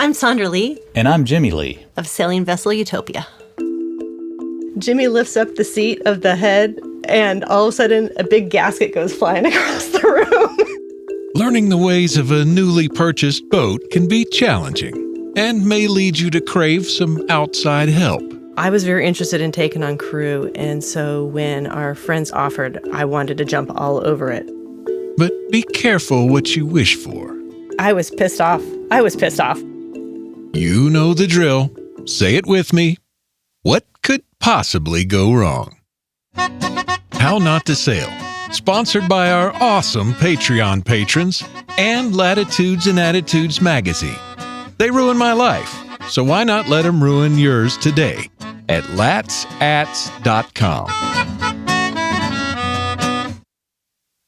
I'm Sondra Lee. And I'm Jimmy Lee. Of sailing vessel Utopia. Jimmy lifts up the seat of the head, and all of a sudden, a big gasket goes flying across the room. Learning the ways of a newly purchased boat can be challenging and may lead you to crave some outside help. I was very interested in taking on crew, and so when our friends offered, I wanted to jump all over it. But be careful what you wish for. I was pissed off. You know the drill. Say it with me. What could possibly go wrong? How Not to Sail, sponsored by our awesome Patreon patrons and Latitudes and Attitudes magazine. They ruin my life, so why not let them ruin yours today at latsats.com.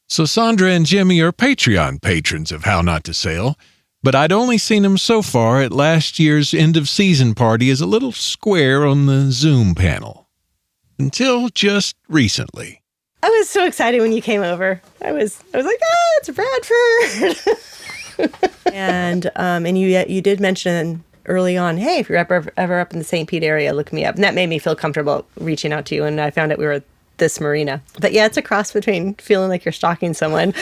So Sondra and Jimmy are Patreon patrons of How Not to Sail, but I'd only seen them so far at last year's end-of-season party as a little square on the Zoom panel. Until just recently. I was so excited when you came over. I was like, it's Bradford. and you did mention early on, hey, if you're ever up in the St. Pete area, look me up. And that made me feel comfortable reaching out to you. And I found out we were at this marina. But yeah, it's a cross between feeling like you're stalking someone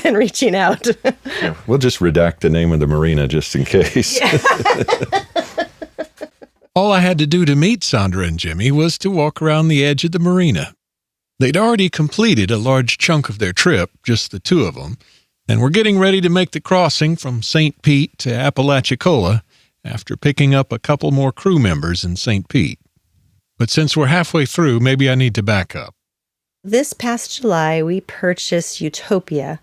and reaching out. Yeah, we'll just redact the name of the marina just in case. Yeah. All I had to do to meet Sondra and Jimmy was to walk around the edge of the marina. They'd already completed a large chunk of their trip, just the two of them, and were getting ready to make the crossing from St. Pete to Apalachicola after picking up a couple more crew members in St. Pete. But since we're halfway through, maybe I need to back up. This past July, we purchased Utopia.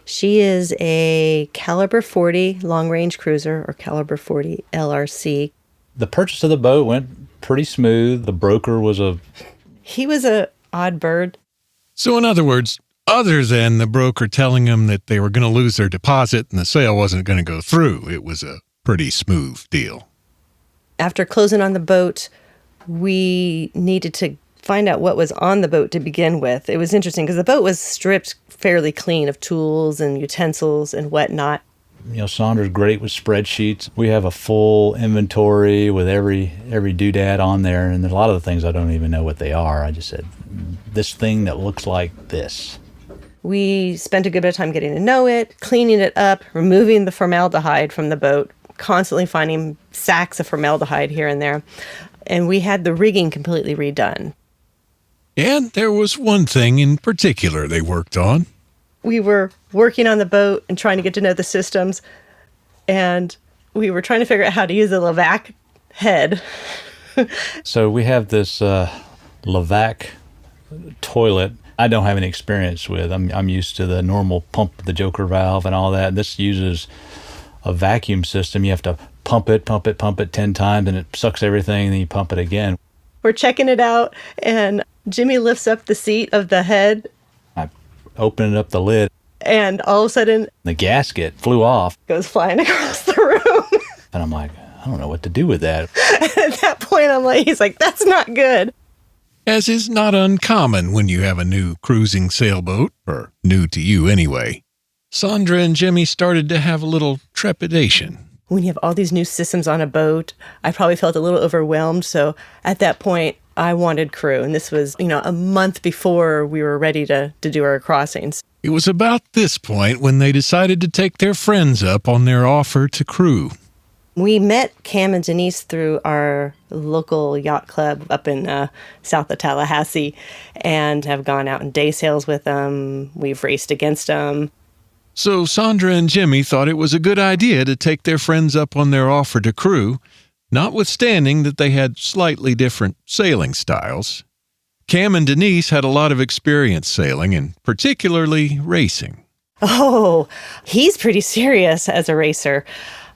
She is a caliber 40 long-range cruiser, or caliber 40 LRC. The purchase of the boat went pretty smooth. The broker was He was a odd bird. So in other words, other than the broker telling them that they were going to lose their deposit and the sale wasn't going to go through, it was a pretty smooth deal. After closing on the boat, we needed to find out what was on the boat to begin with. It was interesting because the boat was stripped fairly clean of tools and utensils and whatnot. Sondra's great with spreadsheets. We have a full inventory with every doodad on there, and there's a lot of the things I don't even know what they are. I just said, this thing that looks like this. We spent a good bit of time getting to know it, cleaning it up, removing the formaldehyde from the boat, constantly finding sacks of formaldehyde here and there. And we had the rigging completely redone. And there was one thing in particular they worked on. We were working on the boat and trying to get to know the systems, and we were trying to figure out how to use the Levac head. So we have this Levac toilet I don't have any experience with. I'm used to the normal pump, the Joker valve and all that. This uses a vacuum system. You have to pump it 10 times, and it sucks everything, and then you pump it again. We're checking it out, and Jimmy lifts up the seat of the head. I opened up the lid, and all of a sudden, the gasket flew off. Goes flying across the room. And I'm like, I don't know what to do with that. At that point, he's like, that's not good. As is not uncommon when you have a new cruising sailboat, or new to you anyway. Sondra and Jimmy started to have a little trepidation. When you have all these new systems on a boat, I probably felt a little overwhelmed. So at that point, I wanted crew. And this was, a month before we were ready to do our crossings. It was about this point when they decided to take their friends up on their offer to crew. We met Cam and Denise through our local yacht club up in south of Tallahassee and have gone out on day sails with them. We've raced against them. So Sondra and Jimmy thought it was a good idea to take their friends up on their offer to crew, notwithstanding that they had slightly different sailing styles. Cam and Denise had a lot of experience sailing, and particularly racing. Oh, he's pretty serious as a racer.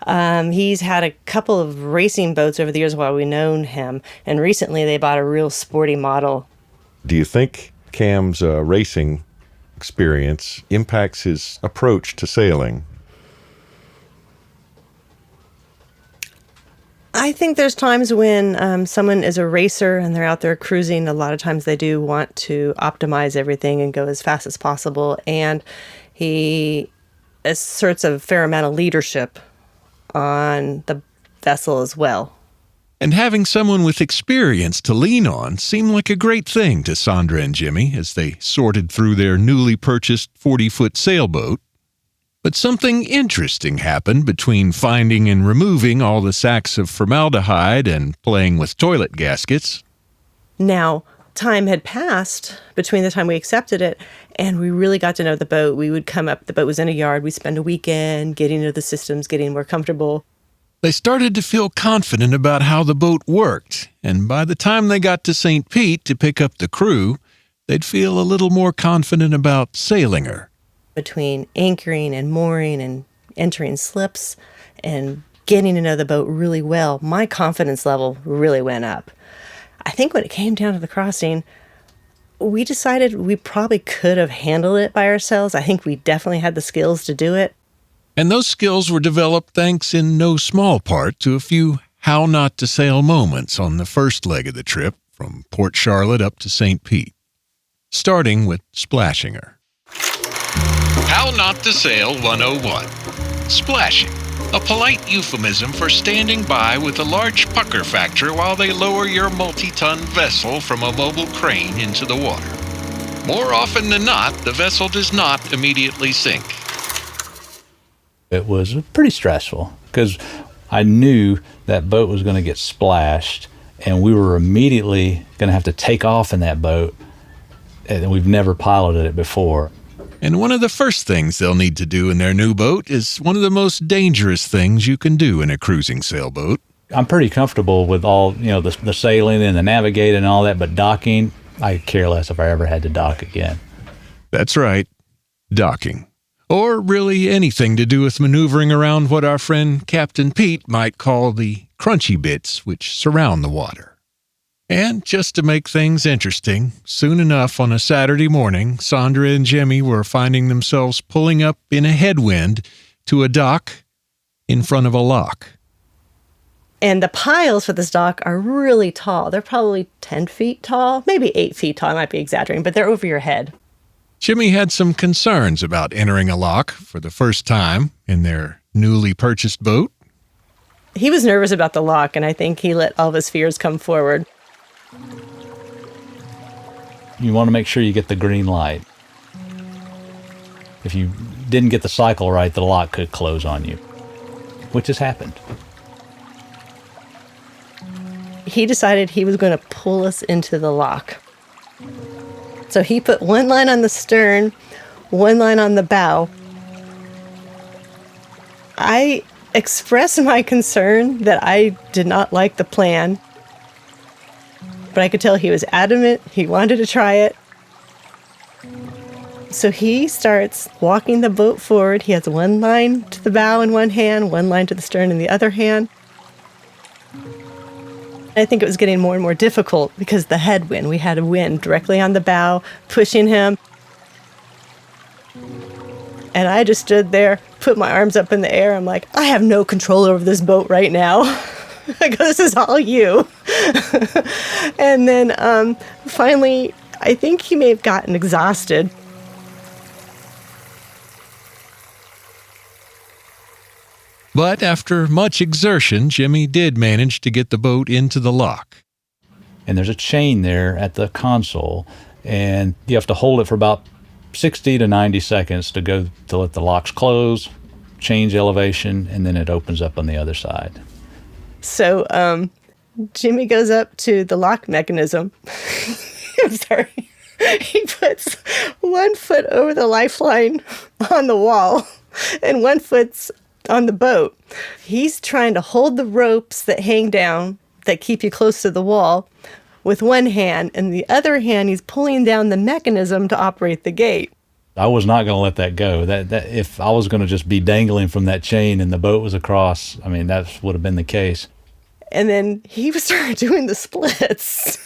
He's had a couple of racing boats over the years while we've known him, and recently they bought a real sporty model. Do you think Cam's racing experience impacts his approach to sailing? I think there's times when someone is a racer and they're out there cruising. A lot of times they do want to optimize everything and go as fast as possible. And he asserts a fair amount of leadership on the vessel as well. And having someone with experience to lean on seemed like a great thing to Sondra and Jimmy as they sorted through their newly purchased 40-foot sailboat. But something interesting happened between finding and removing all the sacks of formaldehyde and playing with toilet gaskets. Now, time had passed between the time we accepted it and we really got to know the boat. We would come up, the boat was in a yard, we'd spend a weekend getting into the systems, getting more comfortable. They started to feel confident about how the boat worked, and by the time they got to St. Pete to pick up the crew, they'd feel a little more confident about sailing her. Between anchoring and mooring and entering slips and getting to know the boat really well, my confidence level really went up. I think when it came down to the crossing, we decided we probably could have handled it by ourselves. I think we definitely had the skills to do it. And those skills were developed thanks in no small part to a few how not to sail moments on the first leg of the trip from Port Charlotte up to St. Pete, starting with splashing her. How not to sail 101. Splashing, a polite euphemism for standing by with a large pucker factor while they lower your multi-ton vessel from a mobile crane into the water. More often than not, the vessel does not immediately sink. It was pretty stressful because I knew that boat was going to get splashed and we were immediately going to have to take off in that boat, and we've never piloted it before. And one of the first things they'll need to do in their new boat is one of the most dangerous things you can do in a cruising sailboat. I'm pretty comfortable with all, the sailing and the navigating and all that, but docking, I care less if I ever had to dock again. That's right, docking. Or really anything to do with maneuvering around what our friend Captain Pete might call the crunchy bits which surround the water. And just to make things interesting, soon enough on a Saturday morning, Sondra and Jimmy were finding themselves pulling up in a headwind to a dock in front of a lock. And the piles for this dock are really tall. They're probably 10 feet tall, maybe 8 feet tall. I might be exaggerating, but they're over your head. Jimmy had some concerns about entering a lock for the first time in their newly purchased boat. He was nervous about the lock, and I think he let all of his fears come forward. You want to make sure you get the green light. If you didn't get the cycle right, the lock could close on you, which has happened. He decided he was going to pull us into the lock. So he put one line on the stern, one line on the bow. I expressed my concern that I did not like the plan, but I could tell he was adamant. He wanted to try it. So he starts walking the boat forward. He has one line to the bow in one hand, one line to the stern in the other hand. I think it was getting more and more difficult because the headwind, we had a wind directly on the bow, pushing him. And I just stood there, put my arms up in the air. I'm like, I have no control over this boat right now. I go, this is all you. And then finally, I think he may have gotten exhausted. But after much exertion, Jimmy did manage to get the boat into the lock. And there's a chain there at the console, and you have to hold it for about 60 to 90 seconds to let the locks close, change elevation, and then it opens up on the other side. So Jimmy goes up to the lock mechanism. I'm sorry. He puts 1 foot over the lifeline on the wall, and 1 foot's on the boat. He's trying to hold the ropes that hang down that keep you close to the wall with one hand, and the other hand he's pulling down the mechanism to operate the gate. I was not going to let that go. That if I was going to just be dangling from that chain and the boat was across, I mean, that would have been the case. And then he started doing the splits.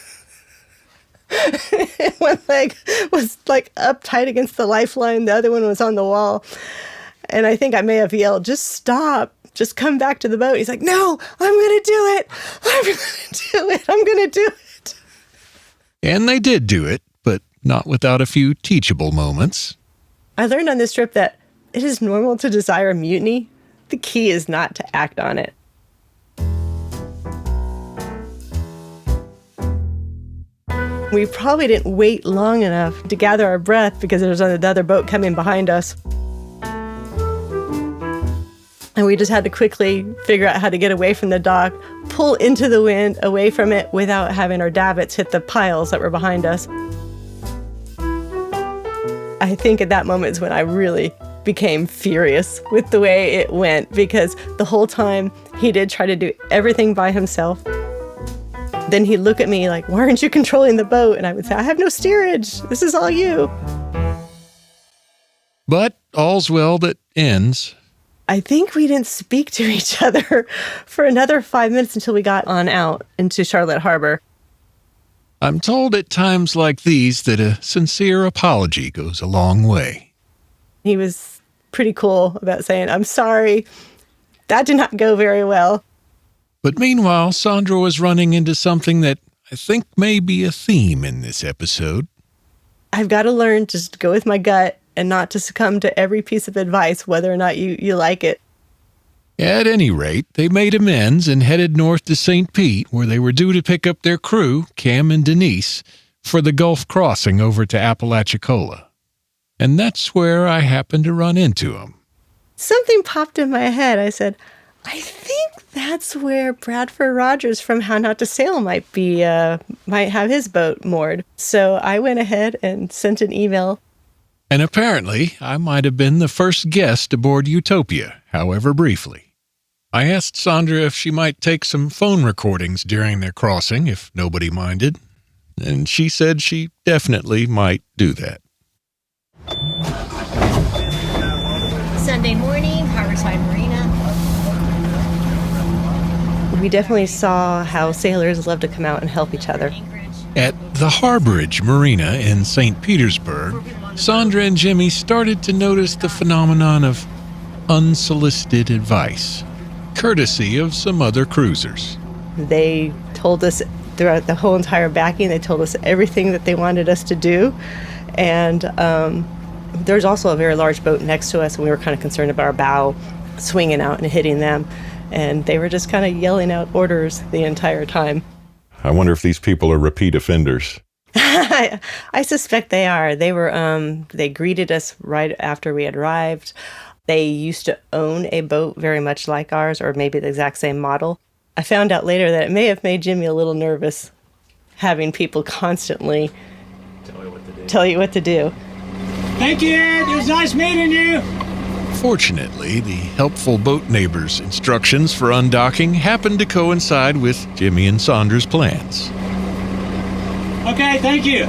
One leg was like up tight against the lifeline, the other one was on the wall. And I think I may have yelled, just stop, just come back to the boat. He's like, no, I'm going to do it. I'm going to do it. I'm going to do it. And they did do it, but not without a few teachable moments. I learned on this trip that it is normal to desire mutiny. the key is not to act on it. We probably didn't wait long enough to gather our breath because there was another boat coming behind us. And we just had to quickly figure out how to get away from the dock, pull into the wind away from it without having our davits hit the piles that were behind us. I think at that moment is when I really became furious with the way it went, because the whole time he did try to do everything by himself. Then he'd look at me like, "Why aren't you controlling the boat?" And I would say, "I have no steerage. This is all you." But all's well that ends. I think we didn't speak to each other for another 5 minutes until we got on out into Charlotte Harbor. I'm told at times like these that a sincere apology goes a long way. He was pretty cool about saying, "I'm sorry. That did not go very well." But meanwhile, Sondra was running into something that I think may be a theme in this episode. I've got to learn to just go with my gut and not to succumb to every piece of advice, whether or not you like it. At any rate, they made amends and headed north to St. Pete, where they were due to pick up their crew, Cam and Denise, for the Gulf crossing over to Apalachicola. And that's where I happened to run into them. Something popped in my head. I said, I think that's where Bradford Rogers from How Not to Sail might have his boat moored. So I went ahead and sent an email. And apparently, I might have been the first guest aboard Utopia, however briefly. I asked Sondra if she might take some phone recordings during their crossing, if nobody minded. And she said she definitely might do that. Sunday morning, Harborside Marina. We definitely saw how sailors love to come out and help each other. At the Harborage Marina in St. Petersburg, Sondra and Jimmy started to notice the phenomenon of unsolicited advice, courtesy of some other cruisers. They told us throughout the whole entire backing, they told us everything that they wanted us to do. And there's also a very large boat next to us, and we were kind of concerned about our bow swinging out and hitting them. And they were just kind of yelling out orders the entire time. I wonder if these people are repeat offenders. I suspect they are. They greeted us right after we had arrived. They used to own a boat very much like ours, or maybe the exact same model. I found out later that it may have made Jimmy a little nervous, having people constantly tell you what to do. Thank you, Ed. It was nice meeting you. Fortunately, the helpful boat neighbor's instructions for undocking happened to coincide with Jimmy and Sondra's plans. Okay, thank you.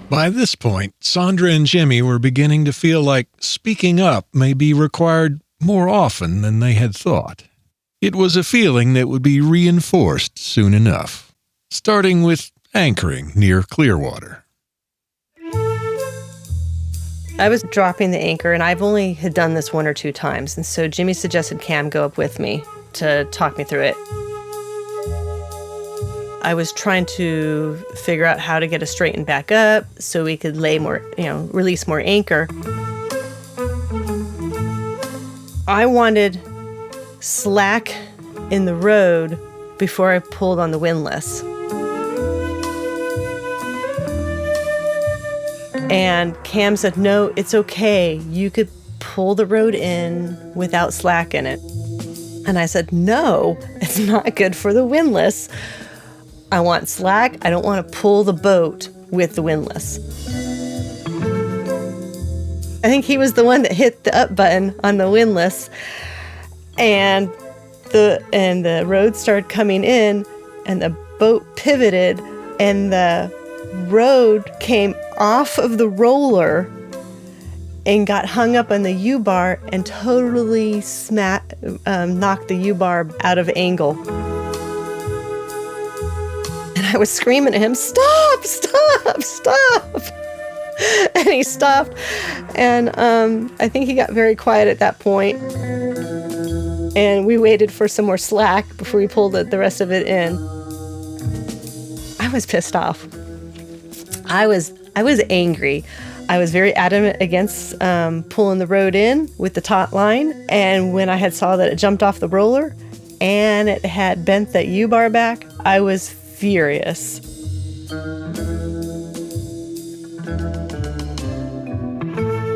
By this point, Sondra and Jimmy were beginning to feel like speaking up may be required more often than they had thought. It was a feeling that would be reinforced soon enough, starting with anchoring near Clearwater. I was dropping the anchor, and I've only had done this 1 or 2 times. And so Jimmy suggested Cam go up with me to talk me through it. I was trying to figure out how to get us straightened back up so we could release more anchor. I wanted slack in the road before I pulled on the windlass. And Cam said, "No, it's okay. You could pull the road in without slack in it." And I said, "No, it's not good for the windlass. I want slack. I don't want to pull the boat with the windlass." I think he was the one that hit the up button on the windlass, and the road started coming in, and the boat pivoted, and the road came off of the roller and got hung up on the U-bar and totally knocked the U-bar out of angle. And I was screaming at him, "Stop, stop, stop!" And he stopped, and I think he got very quiet at that point. And we waited for some more slack before we pulled the rest of it in. I was pissed off. I was angry. I was very adamant against pulling the rode in with the taut line. And when I had saw that it jumped off the roller and it had bent that U-bar back, I was furious.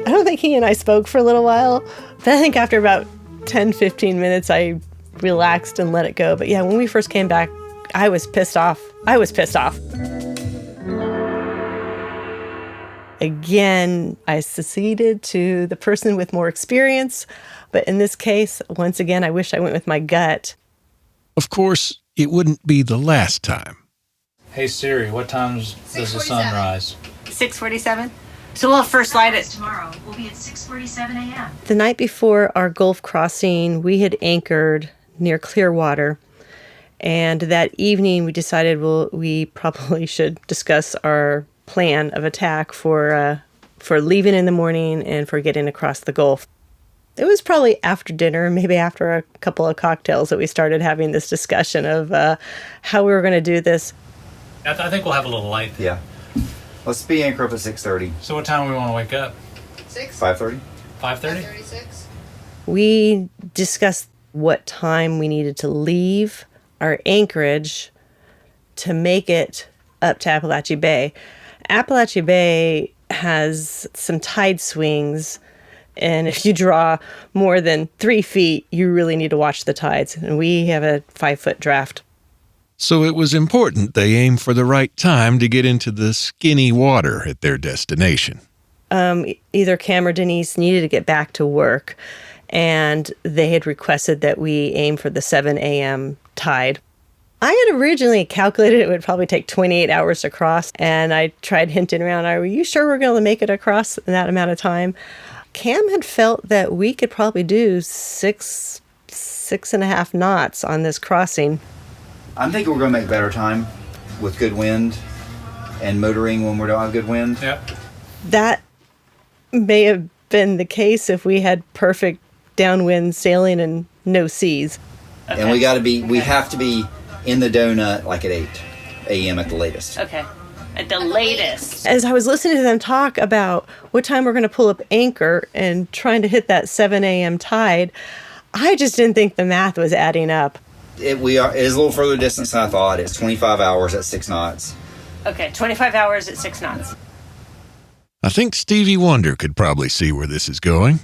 I don't think he and I spoke for a little while, but I think after about 10, 15 minutes, I relaxed and let it go. But yeah, when we first came back, I was pissed off. Again, I seceded to the person with more experience. But in this case, once again, I wish I went with my gut. Of course, it wouldn't be the last time. Hey Siri, what time does the sun rise? 6:47. So we'll have first light at tomorrow. We'll be at 6:47 a.m. The night before our Gulf crossing, we had anchored near Clearwater. And that evening, we decided we probably should discuss our plan of attack for leaving in the morning and for getting across the Gulf. It was probably after dinner, maybe after a couple of cocktails, that we started having this discussion of how we were going to do this. I think we'll have a little light. Yeah. Let's be anchor up at 6:30. So what time do we want to wake up? 5:30? 5:30? 5:36. We discussed what time we needed to leave our anchorage to make it up to Appalachia Bay. Appalachia Bay has some tide swings, and if you draw more than 3 feet, you really need to watch the tides. And we have a 5-foot draft. So it was important they aim for the right time to get into the skinny water at their destination. Either Cam or Denise needed to get back to work, and they had requested that we aim for the 7 a.m. tide. I had originally calculated it would probably take 28 hours to cross, and I tried hinting around, are you sure we're going to make it across in that amount of time? Cam had felt that we could probably do six and a half knots on this crossing. I'm thinking we're going to make better time with good wind and motoring when we don't have good wind. Yep. That may have been the case if we had perfect downwind sailing and no seas. Okay. And we have to be in the donut like at 8 a.m. at the latest. Okay. At the latest. As I was listening to them talk about what time we're going to pull up anchor and trying to hit that 7 a.m. tide, I just didn't think the math was adding up. It is a little further distance than I thought. It's 25 hours at 6 knots. Okay, 25 hours at 6 knots. I think Stevie Wonder could probably see where this is going.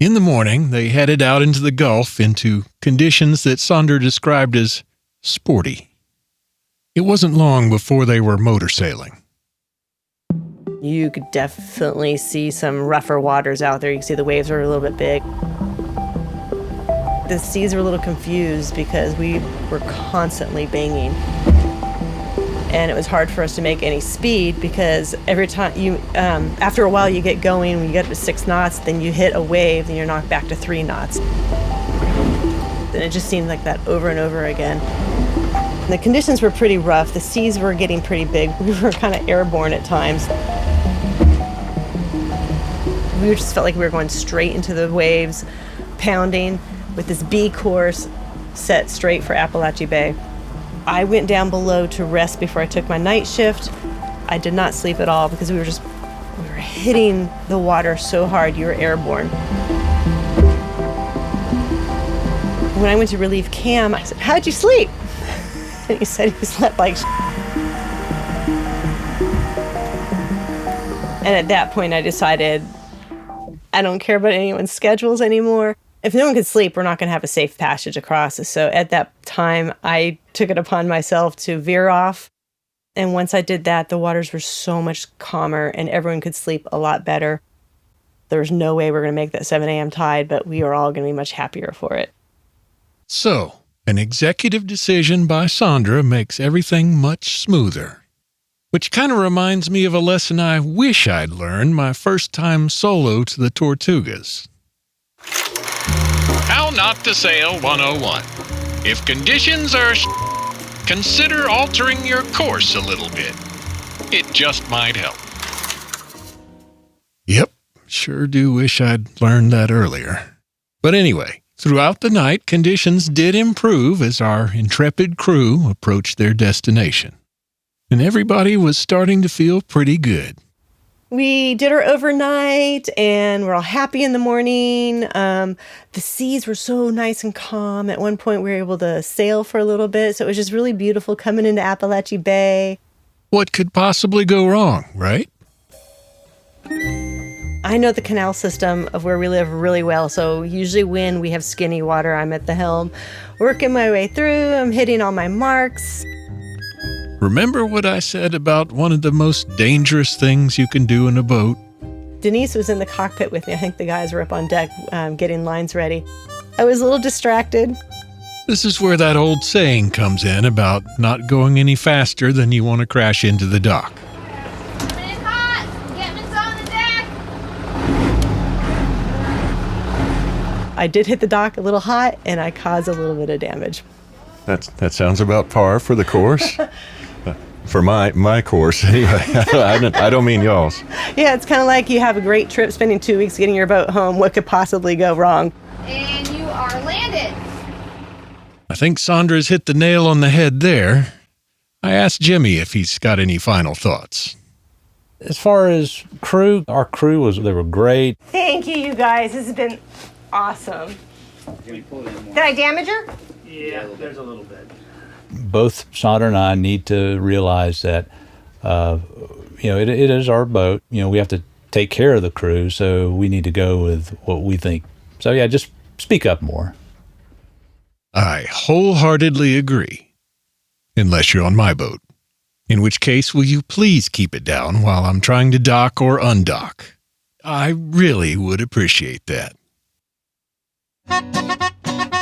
In the morning, they headed out into the Gulf into conditions that Sondra described as sporty. It wasn't long before they were motor sailing. You could definitely see some rougher waters out there. You can see the waves are a little bit big. The seas were a little confused because we were constantly banging. And it was hard for us to make any speed because every time after a while you get going, when you get up to 6 knots, then you hit a wave and you're knocked back to 3 knots. And it just seemed like that over and over again. The conditions were pretty rough. The seas were getting pretty big. We were kind of airborne at times. We just felt like we were going straight into the waves, pounding with this B course set straight for Appalachia Bay. I went down below to rest before I took my night shift. I did not sleep at all because we were hitting the water so hard you were airborne. When I went to relieve Cam, I said, "How'd you sleep?" And he said he slept like And at that point I decided I don't care about anyone's schedules anymore. If no one could sleep, we're not going to have a safe passage across. So at that time, I took it upon myself to veer off. And once I did that, the waters were so much calmer and everyone could sleep a lot better. There was no way we're going to make that 7 a.m. tide, but we are all going to be much happier for it. So, an executive decision by Sondra makes everything much smoother. Which kind of reminds me of a lesson I wish I'd learned my first time solo to the Tortugas. How Not to Sail 101. If conditions are consider altering your course a little bit. It just might help. Yep, sure do wish I'd learned that earlier. But anyway, throughout the night, conditions did improve as our intrepid crew approached their destination. And everybody was starting to feel pretty good. We did our overnight and we're all happy in the morning. The seas were so nice and calm. At one point, we were able to sail for a little bit. So it was just really beautiful coming into Appalachia Bay. What could possibly go wrong, right? I know the canal system of where we live really well. So usually when we have skinny water, I'm at the helm, working my way through. I'm hitting all my marks. Remember what I said about one of the most dangerous things you can do in a boat? Denise was in the cockpit with me. I think the guys were up on deck getting lines ready. I was a little distracted. This is where that old saying comes in about not going any faster than you want to crash into the dock. Coming in hot! Getman's on the deck! I did hit the dock a little hot, and I caused a little bit of damage. That sounds about par for the course. For my course, anyway. I don't mean y'all's. Yeah, it's kind of like you have a great trip, spending 2 weeks getting your boat home. What could possibly go wrong? And you are landed! I think Sondra's hit the nail on the head there. I asked Jimmy if he's got any final thoughts. As far as crew, our crew they were great. Thank you, you guys. This has been awesome. Did I damage her? Yeah, there's a little bit. Both Sondra and I need to realize that, it is our boat. We have to take care of the crew, so we need to go with what we think. So, yeah, just speak up more. I wholeheartedly agree. Unless you're on my boat. In which case, will you please keep it down while I'm trying to dock or undock? I really would appreciate that.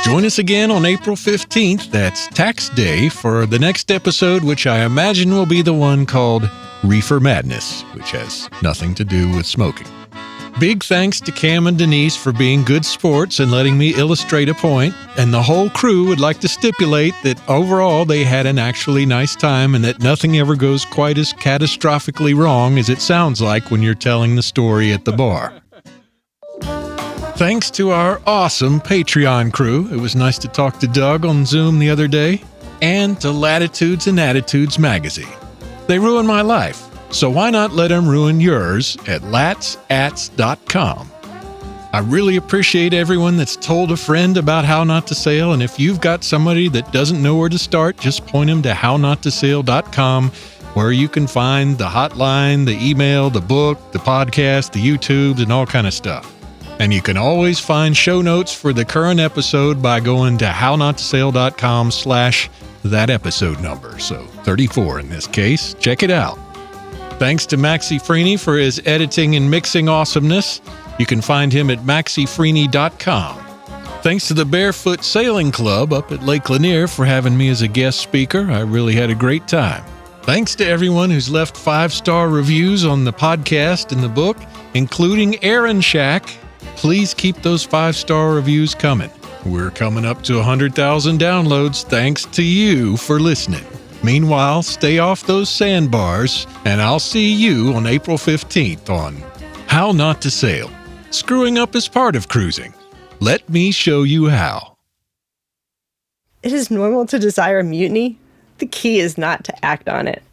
Join us again on April 15th, that's Tax Day, for the next episode, which I imagine will be the one called Reefer Madness, which has nothing to do with smoking. Big thanks to Cam and Denise for being good sports and letting me illustrate a point, and the whole crew would like to stipulate that overall they had an actually nice time and that nothing ever goes quite as catastrophically wrong as it sounds like when you're telling the story at the bar. Thanks to our awesome Patreon crew. It was nice to talk to Doug on Zoom the other day. And to Latitudes and Attitudes magazine. They ruin my life, so why not let them ruin yours at latsats.com. I really appreciate everyone that's told a friend about How Not to Sail, and if you've got somebody that doesn't know where to start, just point them to hownottosail.com, where you can find the hotline, the email, the book, the podcast, the YouTubes, and all kind of stuff. And you can always find show notes for the current episode by going to hownottosail.com/that episode number. So 34 in this case. Check it out. Thanks to Maxie Freeney for his editing and mixing awesomeness. You can find him at maxiefreeney.com. Thanks to the Barefoot Sailing Club up at Lake Lanier for having me as a guest speaker. I really had a great time. Thanks to everyone who's left 5-star reviews on the podcast and the book, including Aaron Shack. Please keep those 5-star reviews coming. We're coming up to 100,000 downloads thanks to you for listening. Meanwhile, stay off those sandbars, and I'll see you on April 15th on How Not to Sail. Screwing up is part of cruising. Let me show you how. It is normal to desire mutiny. The key is not to act on it.